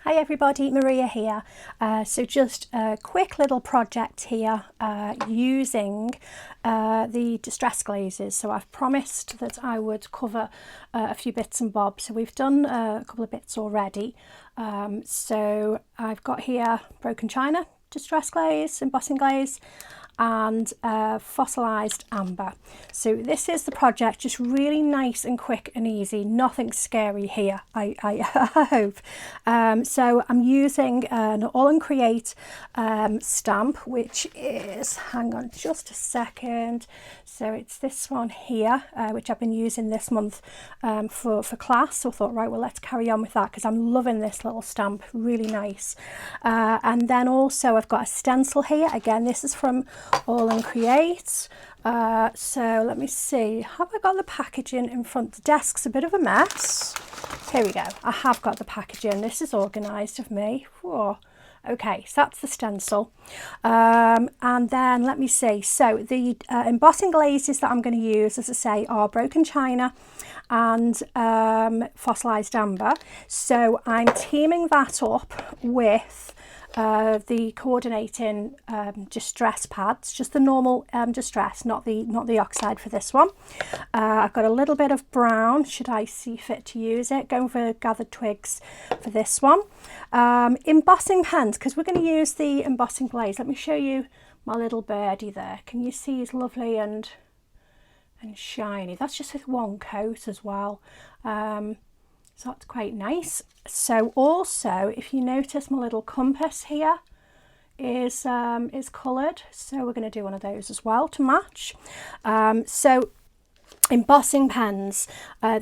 Hi everybody, Maria here. So just a quick little project here using the distress glazes. So I've promised that I would cover a few bits and bobs. So we've done a couple of bits already. So I've got here broken china, distress glaze, embossing glaze, and fossilized amber. So this is the project, just really nice and quick and easy, nothing scary here, I hope. So I'm using an Aall Create stamp, which is, hang on just a second, so it's this one here, which I've been using this month for class. So I thought, right, well, let's carry on with that because I'm loving this little stamp, really nice. And then also I've got a stencil here. Again, this is from Aall Create. So let me see, have I got the packaging in front? The desk's a bit of a mess. Here we go, I have got the packaging. This is organised of me. Whoa. Okay, so that's the stencil. And then let me see, so the embossing glazes that I'm going to use, as I say, are broken china and fossilized amber. So I'm teaming that up with the coordinating distress pads, just the normal distress, not the oxide for this one. I've got a little bit of brown, should I see fit to use it, going for gathered twigs for this one. Embossing pens, because we're going to use the embossing glaze. Let me show you my little birdie there. Can you see he's lovely and shiny? That's just with one coat as well. So that's quite nice. So also, if you notice, my little compass here is coloured, so we're going to do one of those as well to match. So embossing pens,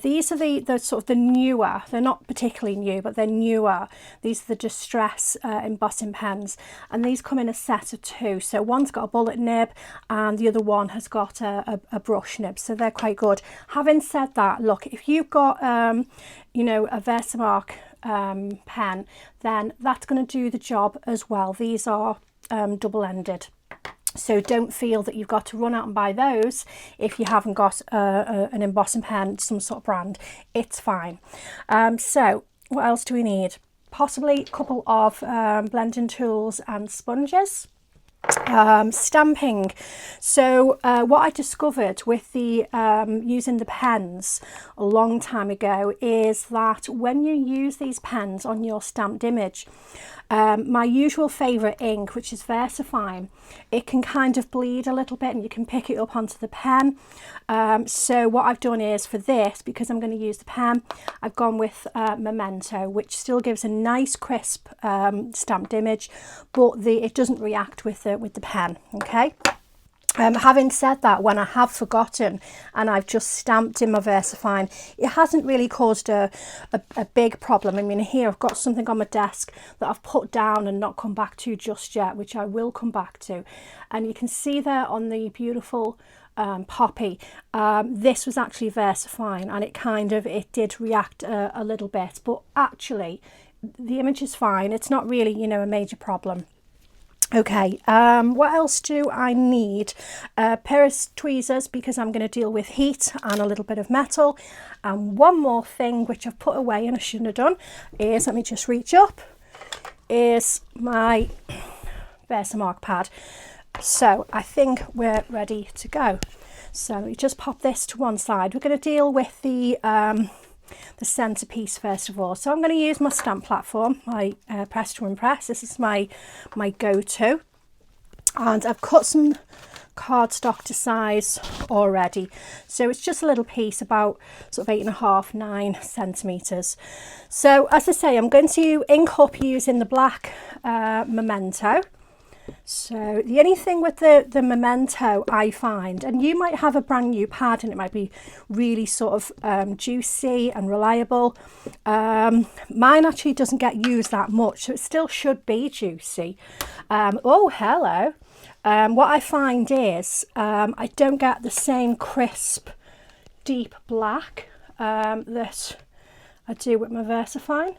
these are the sort of the newer, they're not particularly new, but they're newer. These are the distress embossing pens, and these come in a set of two. So one's got a bullet nib and the other one has got a brush nib, so they're quite good. Having said that, look, if you've got you know, a Versamark pen, then that's going to do the job as well. These are double-ended. So don't feel that you've got to run out and buy those if you haven't got an embossing pen, some sort of brand. It's fine. So what else do we need? Possibly a couple of blending tools and sponges. Stamping. So what I discovered with the using the pens a long time ago is that when you use these pens on your stamped image, my usual favourite ink, which is VersaFine, it can kind of bleed a little bit and you can pick it up onto the pen. So what I've done is, for this, because I'm going to use the pen, I've gone with Memento, which still gives a nice crisp stamped image, but it doesn't react with the pen. Okay. Having said that, when I have forgotten and I've just stamped in my VersaFine, it hasn't really caused a big problem. I mean, here I've got something on my desk that I've put down and not come back to just yet, which I will come back to. And you can see there on the beautiful poppy, this was actually VersaFine, and it did react a little bit, but actually the image is fine. It's not really, you know, a major problem. Okay, what else do I need? A pair of tweezers, because I'm going to deal with heat, and a little bit of metal. And one more thing which I've put away and I shouldn't have done is, let me just reach up, is my Versamark pad. So I think we're ready to go. So let me just pop this to one side. We're going to deal with the centerpiece first of all. So I'm going to use my stamp platform, my Press to Impress. This is my go-to, and I've cut some cardstock to size already. So it's just a little piece, about sort of 8.5, 9 centimeters. So as I say, I'm going to ink up using the black Memento. So the only thing with the Memento, I find, and you might have a brand new pad and it might be really sort of juicy and reliable. Mine actually doesn't get used that much, so it still should be juicy. Oh, hello. What I find is I don't get the same crisp, deep black that I do with my VersaFine,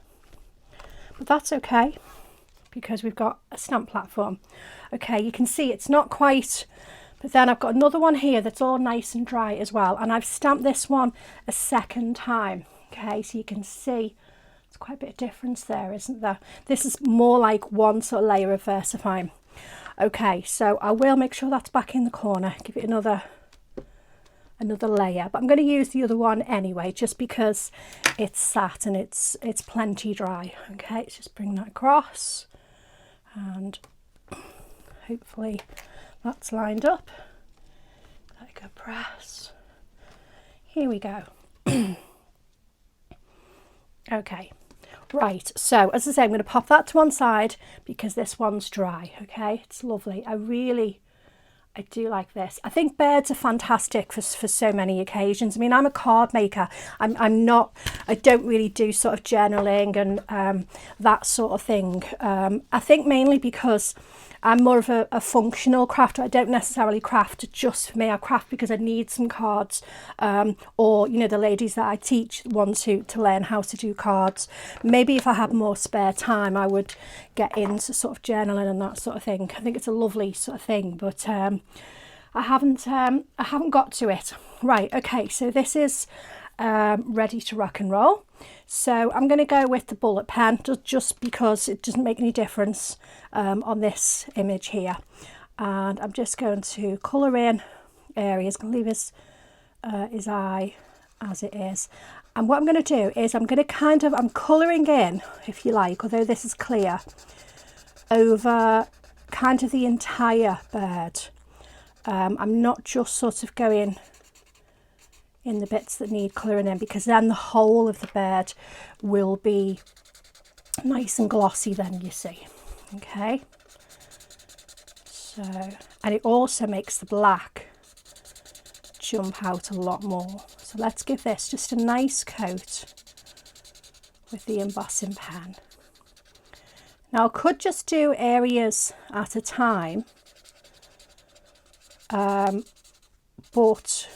but that's okay, because we've got a stamp platform. Okay, you can see it's not quite, but then I've got another one here that's all nice and dry as well, and I've stamped this one a second time. Okay, so you can see There's quite a bit of difference there, isn't there? This is more like one sort of layer of VersaFine. Okay, so I will make sure that's back in the corner, give it another layer, but I'm going to use the other one anyway, just because it's sat and it's plenty dry. Okay, let's just bring that across, and hopefully that's lined up. Like a press. Here we go. Okay, right, so as I say, I'm going to pop that to one side because this one's dry. Okay, it's lovely. I do like this. I think birds are fantastic for so many occasions. I mean, I'm a card maker. I don't really do sort of journaling and that sort of thing. I think mainly because I'm more of a functional crafter. I don't necessarily craft just for me. I craft because I need some cards, or, you know, the ladies that I teach want to learn how to do cards. Maybe if I had more spare time, I would get into sort of journaling and that sort of thing. I think it's a lovely sort of thing, but I haven't got to it. Right, okay, so this is ready to rock and roll. So I'm going to go with the bullet pen just because it doesn't make any difference on this image here, and I'm just going to colour in areas. I'm going to leave his eye as it is, and what I'm going to do is I'm colouring in, if you like, although this is clear, over kind of the entire bird. I'm not just sort of going in the bits that need colouring in, because then the whole of the bird will be nice and glossy then, you see. Okay, so, and it also makes the black jump out a lot more. So let's give this just a nice coat with the embossing pen. Now I could just do areas at a time, but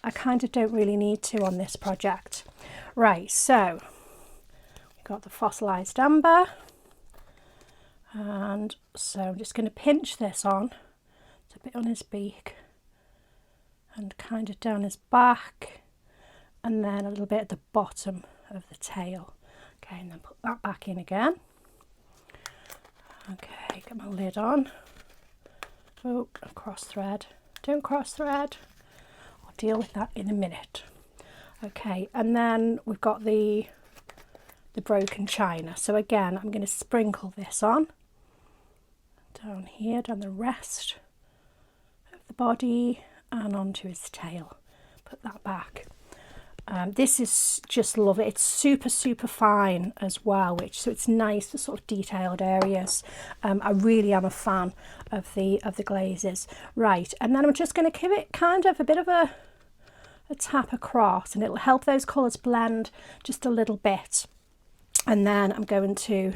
I kind of don't really need to on this project. Right, so we've got the fossilised amber, and so I'm just going to pinch this on. It's a bit on his beak and kind of down his back, and then a little bit at the bottom of the tail. Okay, and then put that back in again. Okay, get my lid on. Oh, cross thread. Don't cross thread. I'll deal with that in a minute. Okay, and then we've got the broken china. So again, I'm going to sprinkle this on down here, down the rest of the body and onto his tail. Put that back. This is just lovely. It's super fine as well, so it's nice, the sort of detailed areas. I really am a fan of the glazes. Right, and then I'm just going to give it kind of a bit of a tap across, and it'll help those colours blend just a little bit. And then I'm going to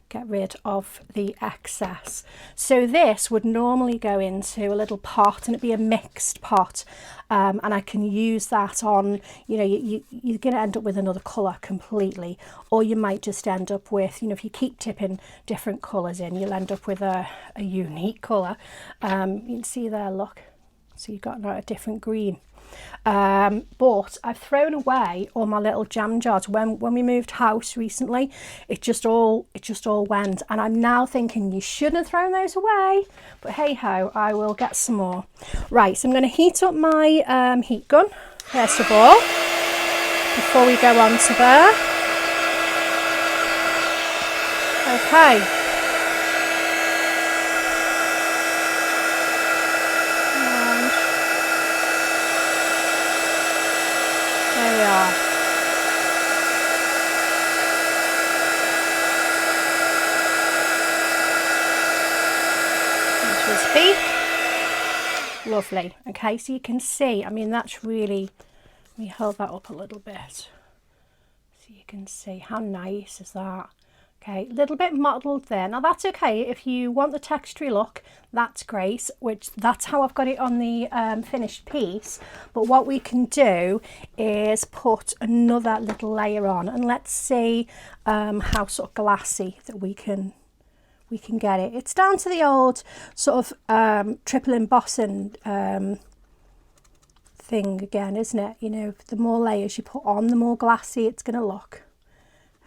get rid of the excess. So this would normally go into a little pot, and it'd be a mixed pot, and I can use that on, you know, you're going to end up with another colour completely, or you might just end up with, you know, if you keep tipping different colours in, you'll end up with a unique colour. You can see there, look, so you've got a different green. But I've thrown away all my little jam jars. When we moved house recently, it just all went, and I'm now thinking you shouldn't have thrown those away, but hey ho, I will get some more. Right, so I'm going to heat up my heat gun first of all before we go on to there. Okay. Lovely. Okay, so you can see, I mean, that's really, let me hold that up a little bit so you can see how nice is that. Okay, a little bit mottled there. Now that's okay if you want the textury look, that's great, which that's how I've got it on the finished piece. But what we can do is put another little layer on, and let's see how sort of glassy that we can get it. It's down to the old sort of triple embossing thing again, isn't it? You know, the more layers you put on, the more glassy it's going to look.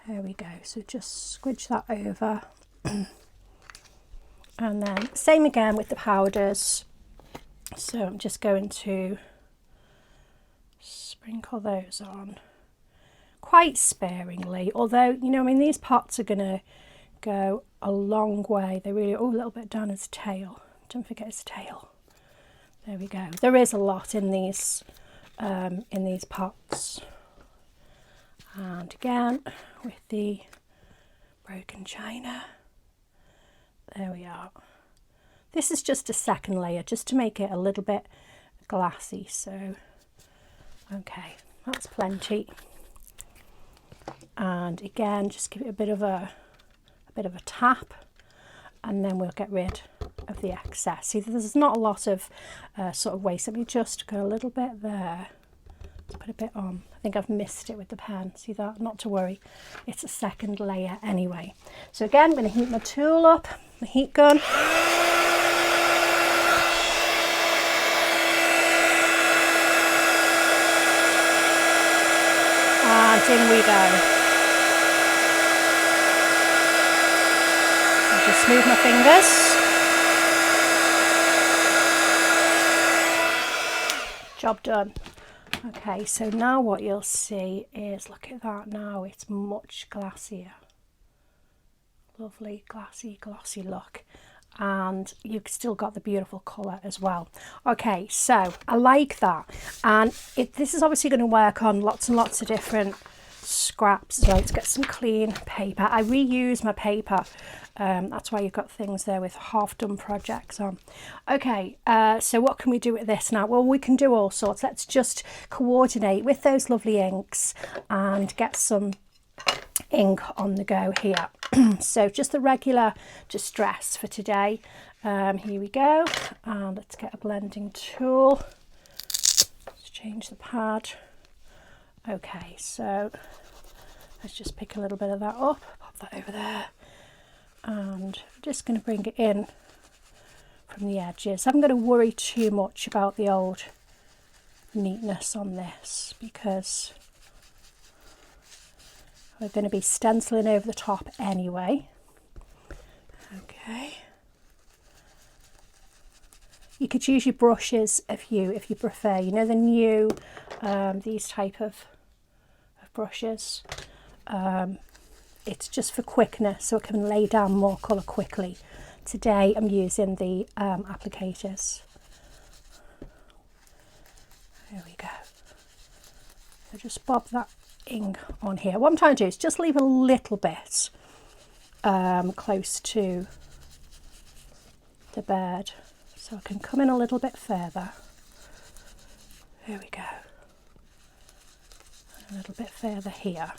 There we go. So just squidge that over. And then same again with the powders. So I'm just going to sprinkle those on quite sparingly, although, you know, I mean, these pots are going to go a long way. They really, oh, a little bit down his tail. Don't forget his tail. There we go. There is a lot in these pots. And again with the broken china. There we are. This is just a second layer just to make it a little bit glassy. So okay, that's plenty. And again, just give it a bit of a tap, and then we'll get rid of the excess. See, there's not a lot of sort of waste. Let me just go a little bit there. Let's put a bit on. I think I've missed it with the pen. See that? Not to worry. It's a second layer anyway. So again, I'm going to heat my tool up, my heat gun. And in we go. I'll just smooth my fingers. Job done. Okay, so now what you'll see is, look at that now, it's much glassier. Lovely, glassy, glossy look. And you've still got the beautiful colour as well. Okay, so I like that. And this is obviously going to work on lots and lots of different scraps. So let's get some clean paper. I reuse my paper. That's why you've got things there with half done projects on. Okay, so what can we do with this now? Well, we can do all sorts. Let's just coordinate with those lovely inks and get some ink on the go here. So just the regular Distress for today. Here we go. And let's get a blending tool. Let's change the pad. Okay, so let's just pick a little bit of that up, pop that over there. And I'm just going to bring it in from the edges. I'm going to worry too much about the old neatness on this because we're going to be stenciling over the top anyway. Okay. You could use your brushes if you prefer. You know, the new these type of brushes. It's just for quickness, so it can lay down more colour quickly. Today I'm using the applicators. There we go. So just bob that ink on here. What I'm trying to do is just leave a little bit close to the bird, so I can come in a little bit further. There we go. A little bit further here.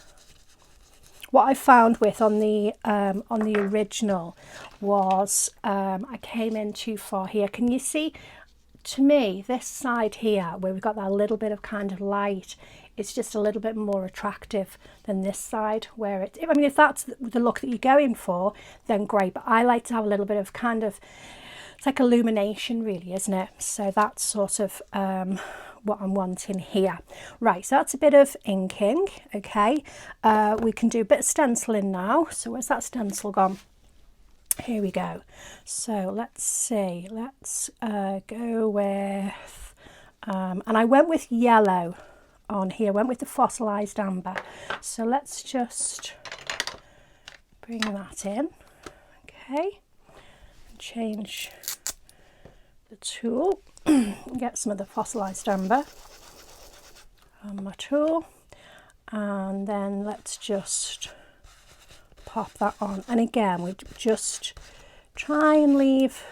What I found with on the original was I came in too far here. Can you see? To me, this side here, where we've got that little bit of kind of light, it's just a little bit more attractive than this side where it, I mean, if that's the look that you're going for, then great. But I like to have a little bit of kind of, it's like illumination really, isn't it? So that's sort of what I'm wanting here. Right, so that's a bit of inking. Okay, we can do a bit of stenciling now. So where's that stencil gone? Here we go. So let's see, let's go with and I went with yellow on here, went with the fossilized amber. So let's just bring that in. Okay, change the tool, get some of the fossilized amber on my tool, and then let's just pop that on. And again, we just try and leave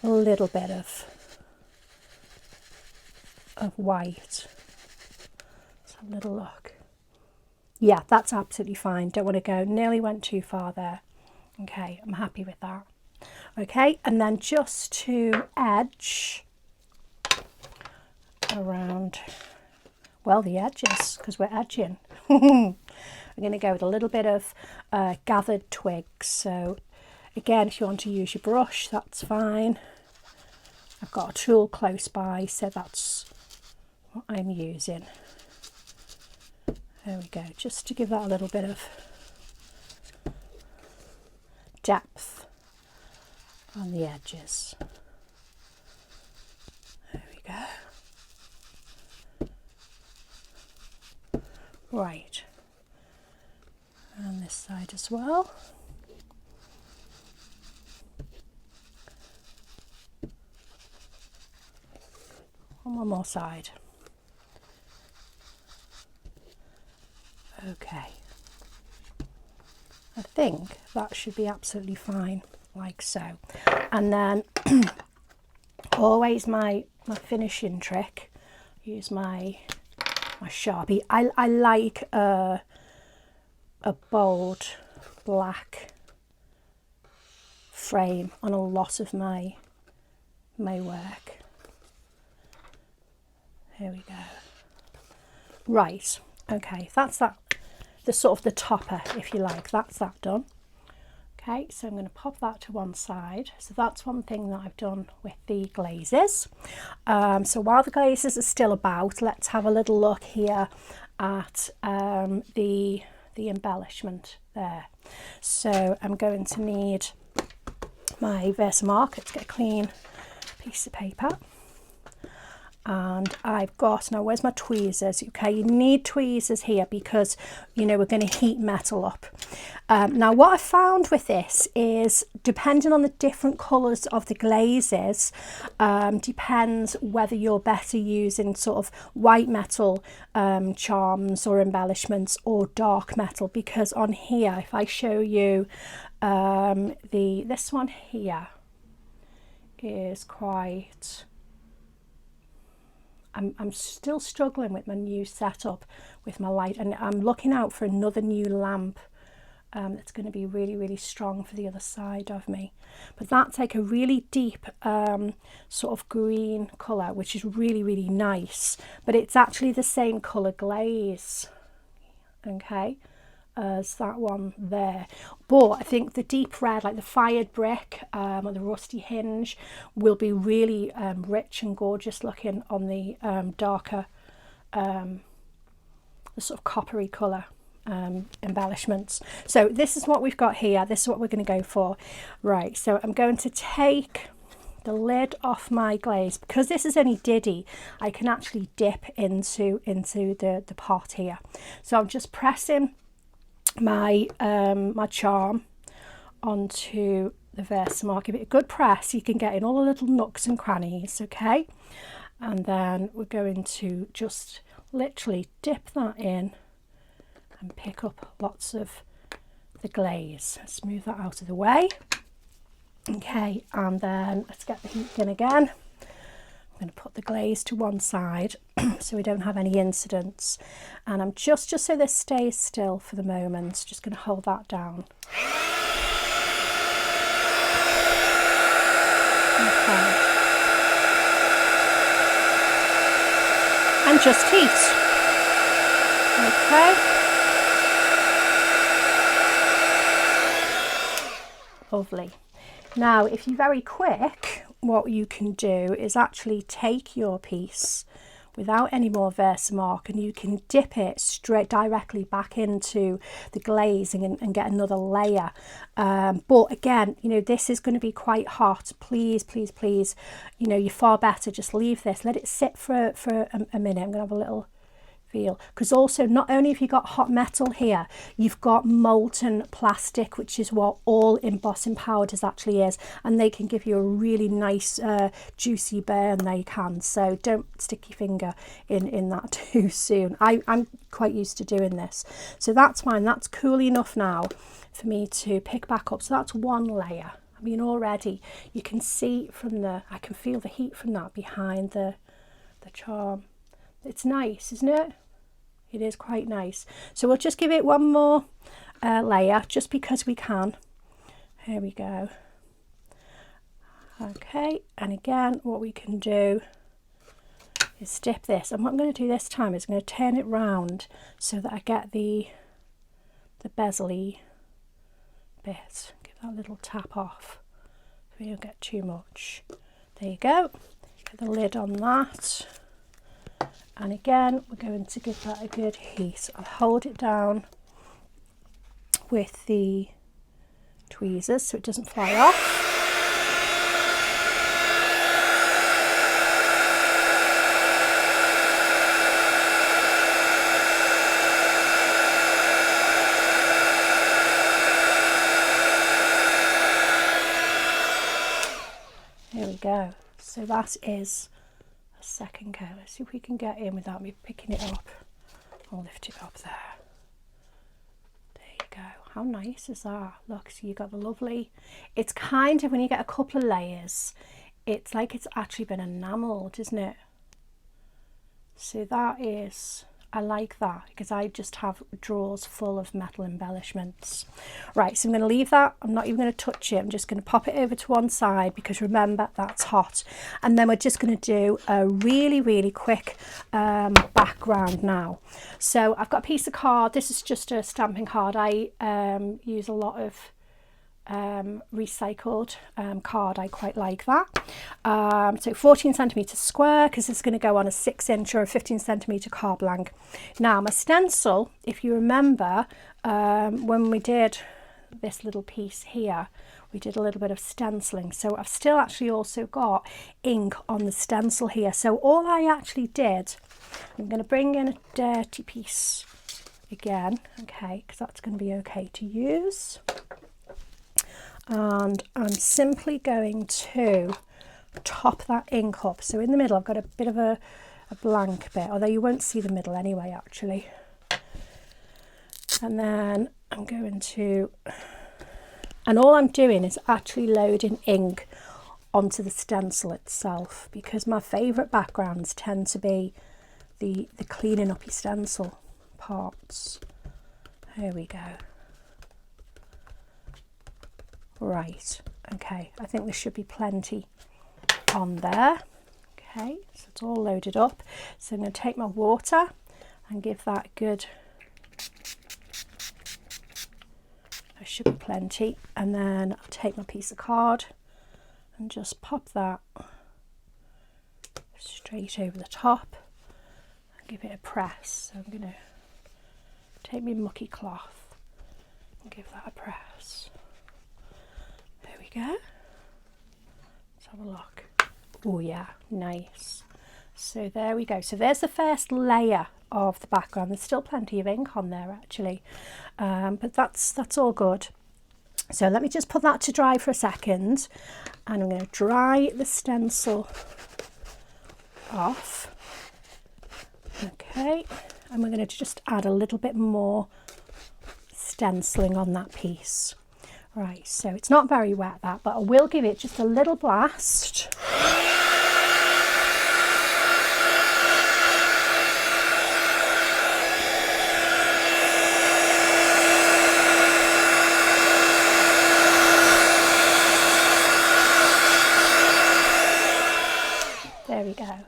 a little bit of white. Let's have a little look. Yeah, that's absolutely fine. Don't want to go, nearly went too far there. Okay, I'm happy with that. Okay, and then just to edge around, well, the edges, because we're edging. We're going to go with a little bit of gathered twigs. So again, if you want to use your brush, that's fine. I've got a tool close by, so that's what I'm using. There we go, just to give that a little bit of depth on the edges. There we go. Right, and this side as well. And one more side. Okay, I think that should be absolutely fine, like so. And then always my finishing trick, use my Sharpie. I like a bold black frame on a lot of my work. Here we go. Right, okay, that's that. The sort of the topper, if you like, that's that done. Okay, so I'm going to pop that to one side. So that's one thing that I've done with the glazes. So while the glazes are still about, let's have a little look here at the embellishment there. So I'm going to need my Versamark. Let's get a clean piece of paper. And I've got, now where's my tweezers? Okay, you need tweezers here because, you know, we're going to heat metal up. Now what I found with this is, depending on the different colours of the glazes, depends whether you're better using sort of white metal charms or embellishments or dark metal, because on here, if I show you this one here is quite... I'm still struggling with my new setup with my light, and I'm looking out for another new lamp that's going to be really, really strong for the other side of me. But that's like a really deep sort of green colour, which is really, really nice. But it's actually the same colour glaze, okay, as that one there. But I think the deep red, like the fired brick or the rusty hinge, will be really rich and gorgeous looking on the darker, the sort of coppery colour embellishments. So this is what we've got here. This is what we're going to go for. Right, so I'm going to take the lid off my glaze. Because this is only diddy, I can actually dip into the pot here. So I'm just pressing my my charm onto the Versamark. Give it a good press, you can get in all the little nooks and crannies, okay? And then we're going to just literally dip that in and pick up lots of the glaze. Let's move that out of the way. Okay, and then let's get the heat gun again. I'm going to put the glaze to one side so we don't have any incidents, and I'm just so this stays still for the moment, just going to hold that down. Okay. And just heat. Okay. Lovely. Now, if you're very quick, what you can do is actually take your piece without any more Versamark, and you can dip it straight directly back into the glazing and get another layer. But again, you know, this is going to be quite hot. Please, please, please, you know, you're far better just leave this, let it sit for a minute. I'm going to have a little feel, because also not only have you got hot metal here, you've got molten plastic, which is what all embossing powders actually is, and they can give you a really nice juicy burn. They can, so don't stick your finger in that too soon. I'm quite used to doing this, so that's fine. That's cool enough now for me to pick back up. So that's one layer. I mean, already you can see from I can feel the heat from that behind the charm. It's nice, isn't it? It is quite nice. So we'll just give it one more layer, just because we can. Here we go. Okay, and again, what we can do is dip this. And what I'm going to do this time is I'm going to turn it round so that I get the bezel-y bit. Give that a little tap off so we don't get too much. There you go. Get the lid on that. And again, we're going to give that a good heat. I'll hold it down with the tweezers so it doesn't fly off. There we go. So that is a second go. Let's see if we can get in without me picking it up. I'll lift it up there. There you go. How nice is that? Look, so you got the lovely, it's kind of, when you get a couple of layers, it's like it's actually been enamelled, isn't it? So that is, I like that because I just have drawers full of metal embellishments. Right, so I'm going to leave that. I'm not even going to touch it. I'm just going to pop it over to one side because remember, that's hot. And then we're just going to do a really, really quick background now. So I've got a piece of card. This is just a stamping card. I use a lot of recycled card. I quite like that. So 14 centimeters square because it's going to go on a 6-inch or a 15 centimeter card blank. Now my stencil, if you remember, when we did this little piece here, we did a little bit of stenciling, so I've still actually also got ink on the stencil here. So all I actually did, I'm going to bring in a dirty piece again, okay, because that's going to be okay to use. And I'm simply going to top that ink up. So in the middle I've got a bit of a blank bit, although you won't see the middle anyway actually. And then I'm going to, and all I'm doing is actually loading ink onto the stencil itself, because my favourite backgrounds tend to be the cleaning up your stencil parts. There we go. Right, okay, I think there should be plenty on there. Okay, so it's all loaded up. So I'm going to take my water and give that a good, there should be plenty, and then I'll take my piece of card and just pop that straight over the top and give it a press. So I'm going to take my mucky cloth and give that a press. Go. Let's have a look. Oh yeah, nice. So there we go. So there's the first layer of the background. There's still plenty of ink on there actually, but that's all good. So let me just put that to dry for a second, and I'm going to dry the stencil off. Okay, and we're going to just add a little bit more stenciling on that piece. Right, so it's not very wet that, but I will give it just a little blast. There we go.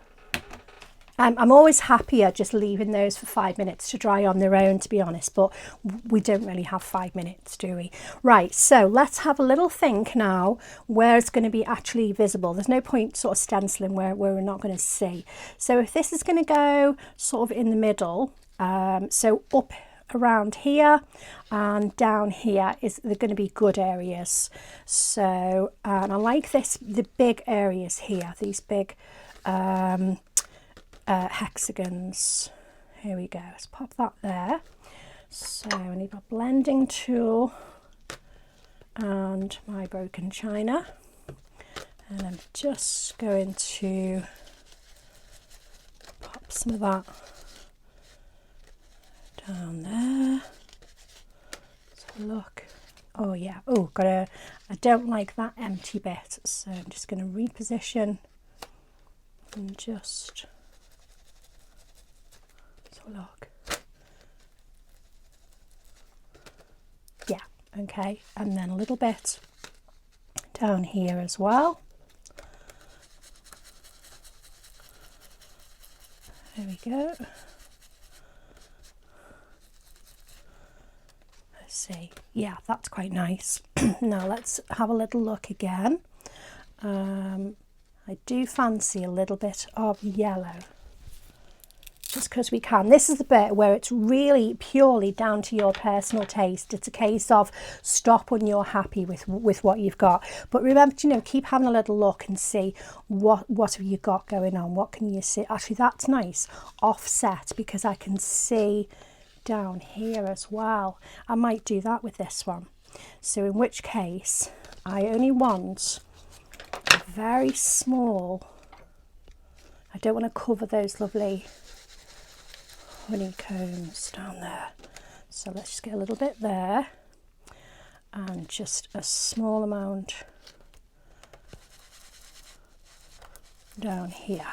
I'm always happier just leaving those for 5 minutes to dry on their own, to be honest, but we don't really have 5 minutes, do we? Right, so let's have a little think now where it's going to be actually visible. There's no point sort of stenciling where we're not going to see. So if this is going to go sort of in the middle, so up around here and down here they're going to be good areas. So and I like this, the big areas here, these big hexagons. Here we go. Let's pop that there. So I need my blending tool and my broken china, and I'm just going to pop some of that down there. Let's have a look. Oh yeah. Oh, I don't like that empty bit, so I'm just going to reposition and just look. Yeah, okay, and then a little bit down here as well. There we go. Let's see. Yeah, that's quite nice. Now let's have a little look again. I do fancy a little bit of yellow. just because we can. This is the bit where it's really purely down to your personal taste. It's a case of stop when you're happy with what you've got. But remember, you know, keep having a little look and see what have you got going on. What can you see? Actually, that's nice. Offset, because I can see down here as well. I might do that with this one. So in which case, I only want a very small. I don't want to cover those lovely honeycombs down there. So let's just get a little bit there and just a small amount down here.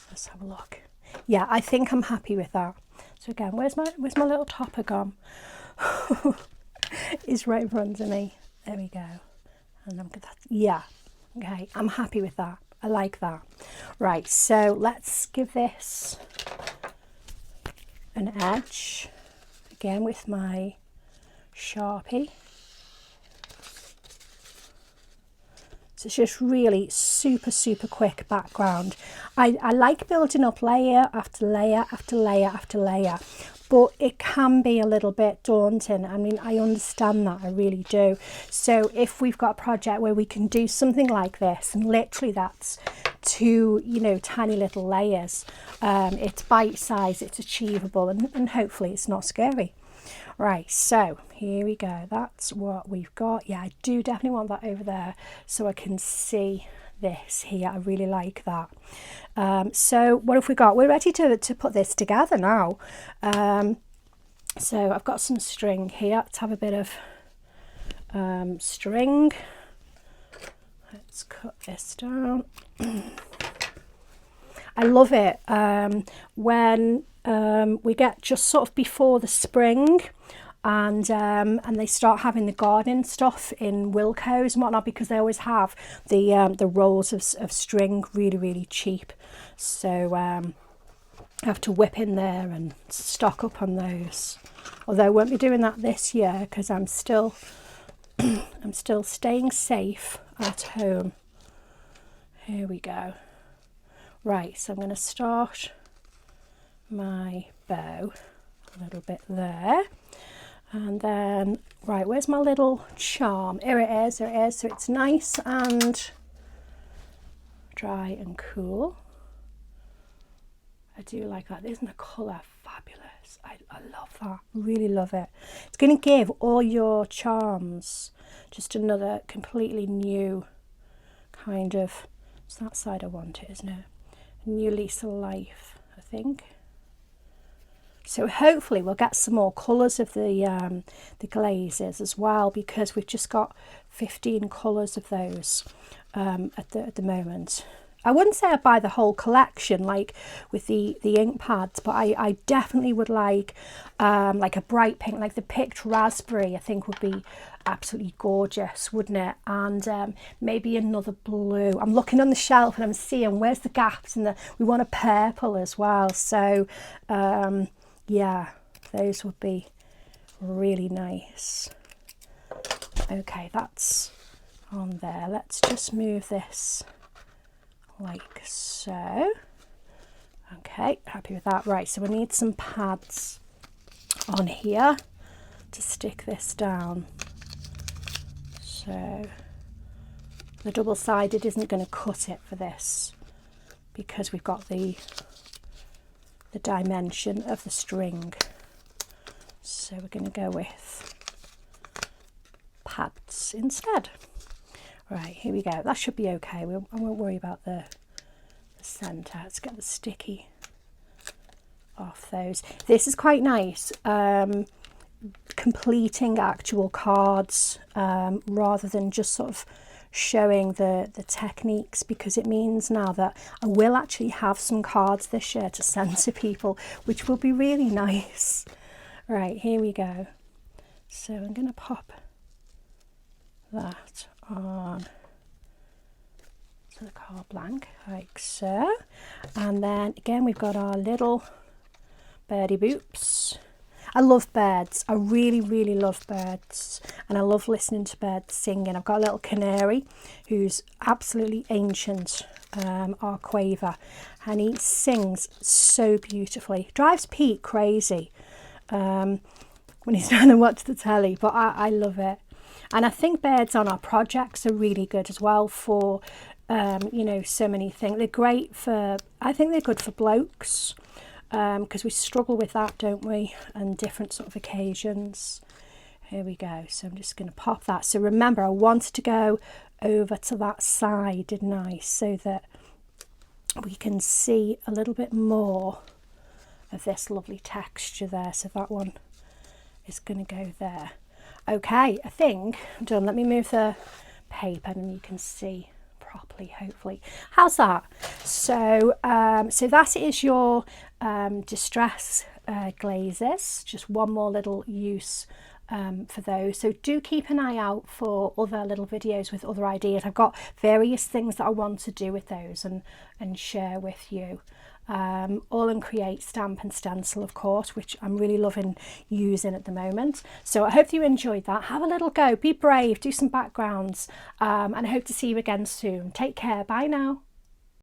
Let's have a look. Yeah, I think I'm happy with that. So again, where's my little topper gone? It's right in front of me. There we go. And I'm good. Yeah. Okay, I'm happy with that. I like that. Right, so let's give this an edge again with my Sharpie. So it's just really super quick background. I like building up layer after layer after layer after layer, but it can be a little bit daunting. I mean, I understand that, I really do. So if we've got a project where we can do something like this, and literally that's 2, you know, tiny little layers, it's bite size, it's achievable, and hopefully it's not scary. Right, so here we go. That's what we've got. Yeah, I do definitely want that over there so I can see this here. I really like that. So what have we got? We're ready to put this together now. So I've got some string here. Let's have a bit of string. Let's cut this down. I love it when we get just sort of before the spring, and they start having the gardening stuff in Wilko's and whatnot, because they always have the rolls of string really cheap. So I have to whip in there and stock up on those. Although I won't be doing that this year because I'm still staying safe at home. Here we go. Right, so I'm going to start my bow a little bit there, and then right, where's my little charm? Here it is. So it's nice and dry and cool. I do like that. Isn't the colour fabulous? I love that, really love it. It's going to give all your charms just another completely new kind of, it's that side I want it, isn't it? A new lease of life, I think. So hopefully we'll get some more colours of the glazes as well, because we've just got 15 colours of those at the moment. I wouldn't say I'd buy the whole collection like with the ink pads, but I definitely would like a bright pink, like the picked raspberry. I think would be absolutely gorgeous, wouldn't it? And maybe another blue. I'm looking on the shelf and I'm seeing where's the gaps, and we want a purple as well. So yeah, those would be really nice. Okay, that's on there. Let's just move this like so. Okay, happy with that. Right, so we need some pads on here to stick this down. So the double-sided isn't going to cut it for this because we've got the dimension of the string. So we're going to go with pads instead. Right, here we go. That should be okay. I won't worry about the centre. Let's get the sticky off those. This is quite nice, completing actual cards rather than just sort of showing the techniques, because it means now that I will actually have some cards this year to send to people, which will be really nice. Right, here we go. So I'm going to pop that on to the card blank like so, and then again we've got our little birdie boops. I love birds. I really love birds, and I love listening to birds singing. I've got a little canary who's absolutely ancient, our quaver, and he sings so beautifully. Drives Pete crazy when he's trying to watch the telly, but I love it. And I think birds on our projects are really good as well for, you know, so many things. They're great for, I think they're good for blokes, because we struggle with that, don't we, and different sort of occasions. Here we go. So I'm just going to pop that. So remember, I wanted to go over to that side, didn't I, so that we can see a little bit more of this lovely texture there. So that one is going to go there. Okay, I think I'm done. Let me move the paper and you can see properly, hopefully. How's that? So so that is your distress glazes. Just one more little use for those. So do keep an eye out for other little videos with other ideas. I've got various things that I want to do with those and share with you. Aall Create stamp and stencil, of course, which I'm really loving using at the moment. So I hope you enjoyed that. Have a little go, be brave, do some backgrounds, and I hope to see you again soon. Take care. Bye now.